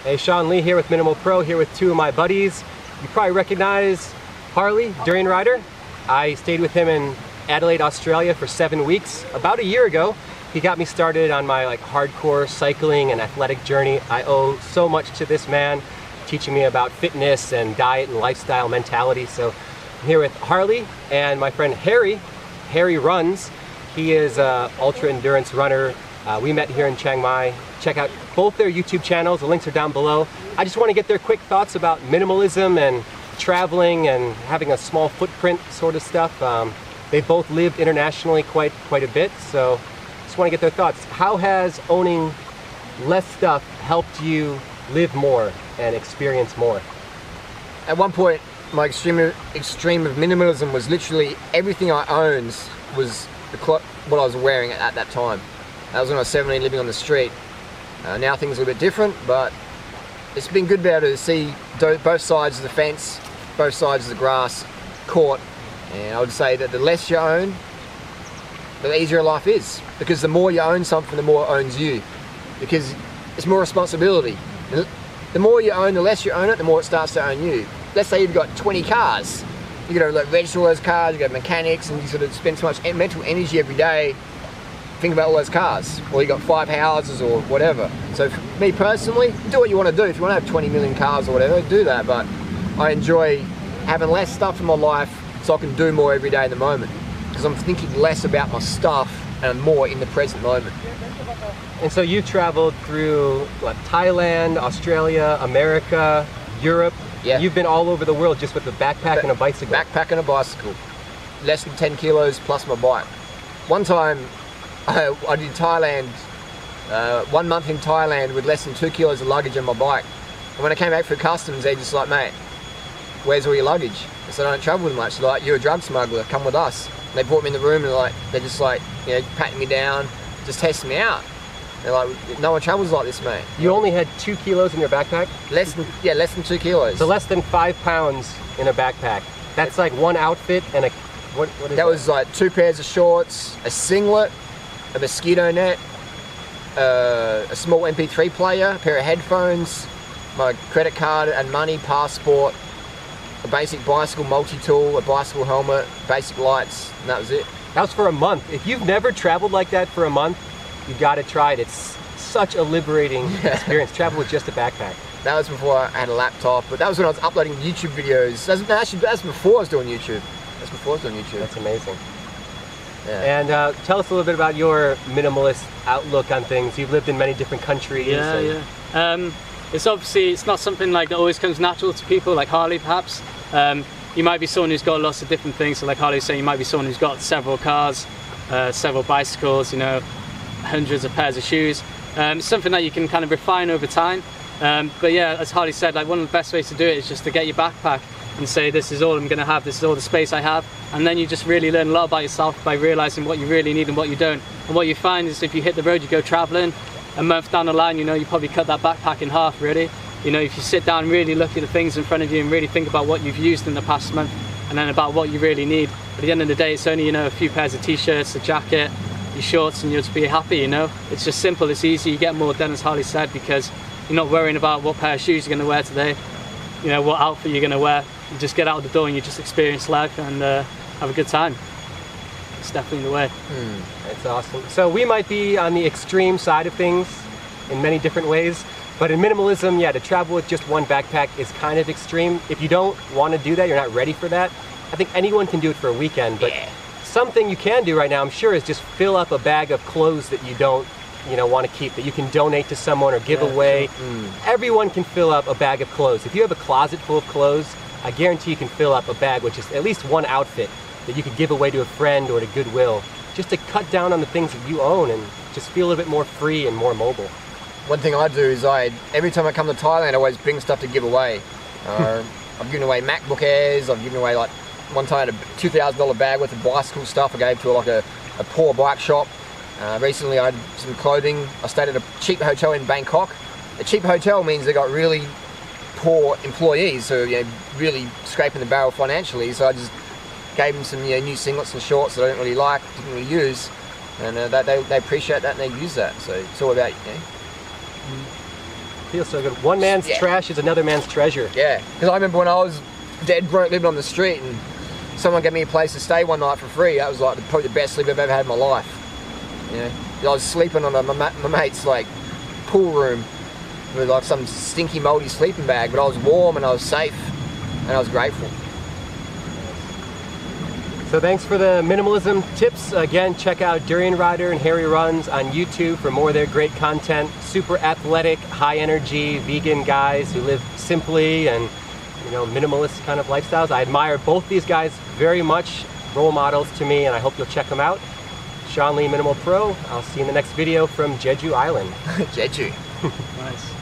Hey, Sean Lee here with Minimal Pro, here with two of my buddies. You probably recognize Harley, Durian Rider. I stayed with him in Adelaide, Australia for 7 weeks. About a year ago, he got me started on my hardcore cycling and athletic journey. I owe so much to this man, teaching me about fitness and diet and lifestyle mentality. So I'm here with Harley and my friend Harry. Harry runs. He is an ultra endurance runner. We met here in Chiang Mai. Check out both their YouTube channels. The links are down below. I just want to get their quick thoughts about minimalism and traveling and having a small footprint sort of stuff. They both lived internationally quite a bit, so just want to get their thoughts. How has owning less stuff helped you live more and experience more? At one point, my extreme of minimalism was literally everything I owned was what I was wearing at that time. That was when I was 17, living on the street. Now things are a little bit different, but it's been good to be able to see both sides of the fence, both sides of the grass, court. And I would say that the less you own, the easier life is. Because the more you own something, the more it owns you. Because it's more responsibility. The more you own, the less you own it, the more it starts to own you. Let's say you've got 20 cars. You got to register all those cars, you got mechanics, and you sort of spend so much mental energy every day. Think about all those cars, or you got 5 houses or whatever. So for me personally, do what you want to do. If you want to have 20 million cars or whatever, do that. But I enjoy having less stuff in my life so I can do more every day in the moment. Because I'm thinking less about my stuff and more in the present moment. And so you traveled through Thailand, Australia, America, Europe. Yeah. You've been all over the world just with a backpack and a bicycle. Backpack and a bicycle. Less than 10 kilos plus my bike. One time, I did Thailand, 1 month in Thailand with less than 2 kilos of luggage on my bike. And when I came back for customs, they're just like, mate, where's all your luggage? I said, I don't travel with much. They're like, you're a drug smuggler, come with us. And they brought me in the room and they're just like, you know, patting me down, just testing me out. They're like, no one travels like this, mate. You only had 2 kilos in your backpack? Less than 2 kilos. So less than 5 pounds in a backpack. That's like one outfit and a, what is that? That was like 2 pairs of shorts, a singlet, a mosquito net, a small MP3 player, a pair of headphones, my credit card and money, passport, a basic bicycle multi-tool, a bicycle helmet, basic lights, and that was it. That was for a month. If you've never traveled like that for a month, you've got to try it. It's such a liberating experience. Travel with just a backpack. That was before I had a laptop, but that was when I was uploading YouTube videos. That's before I was doing YouTube. That's before I was doing YouTube. That's amazing. Yeah. And tell us a little bit about your minimalist outlook on things. You've lived in many different countries. It's obviously, it's not something that always comes natural to people, like Harley perhaps. You might be someone who's got lots of different things. So like Harley was saying, you might be someone who's got several cars, several bicycles, you know, hundreds of pairs of shoes. It's something that you can kind of refine over time. But yeah, as Harley said, like one of the best ways to do it is just to get your backpack and say, this is all I'm gonna have, this is all the space I have. And then you just really learn a lot about yourself by realizing what you really need and what you don't. And what you find is if you hit the road, you go traveling, a month down the line, you know, you probably cut that backpack in half, really. You know, if you sit down and really look at the things in front of you and really think about what you've used in the past month and then about what you really need. At the end of the day, it's only, you know, a few pairs of t-shirts, a jacket, your shorts, and you'll just be happy, you know. It's just simple, it's easy, you get more done, as Harley said, because you're not worrying about what pair of shoes you're gonna wear today, you know, what outfit you're gonna wear. You just get out of the door and you just experience life and have a good time. It's definitely the way. That's awesome. So we might be on the extreme side of things in many different ways, but in minimalism, yeah, to travel with just one backpack is kind of extreme. If you don't want to do that, you're not ready for that, I think anyone can do it for a weekend, but something you can do right now, I'm sure, is just fill up a bag of clothes that you don't, you know, want to keep, that you can donate to someone or give away. Everyone can fill up a bag of clothes. If you have a closet full of clothes, I guarantee you can fill up a bag which is at least one outfit that you could give away to a friend or to Goodwill, just to cut down on the things that you own and just feel a little bit more free and more mobile. One thing I do is every time I come to Thailand, I always bring stuff to give away. I've given away MacBook Airs, I've given away, like, one time I had a $2,000 bag worth of bicycle stuff I gave to a poor bike shop. Recently I had some clothing. I stayed at a cheap hotel in Bangkok. A cheap hotel means they got really poor employees who are really scraping the barrel financially, so I just gave them some new singlets and shorts that I didn't really use, and they appreciate that and they use that. So it's all about Feels so good. One man's Yeah. trash is another man's treasure. Yeah, because I remember when I was dead broke living on the street and someone gave me a place to stay one night for free. That was like probably the best sleep I've ever had in my life. You know, I was sleeping on my mate's like pool room with like some stinky moldy sleeping bag, but I was warm and I was safe and I was grateful. So thanks for the minimalism tips. Again, check out Durian Rider and Harry Runs on YouTube for more of their great content. Super athletic, high energy, vegan guys who live simply and, you know, minimalist kind of lifestyles. I admire both these guys very much, role models to me, and I hope you'll check them out. Sean Lee Minimal Pro. I'll see you in the next video from Jeju Island. Jeju. Nice.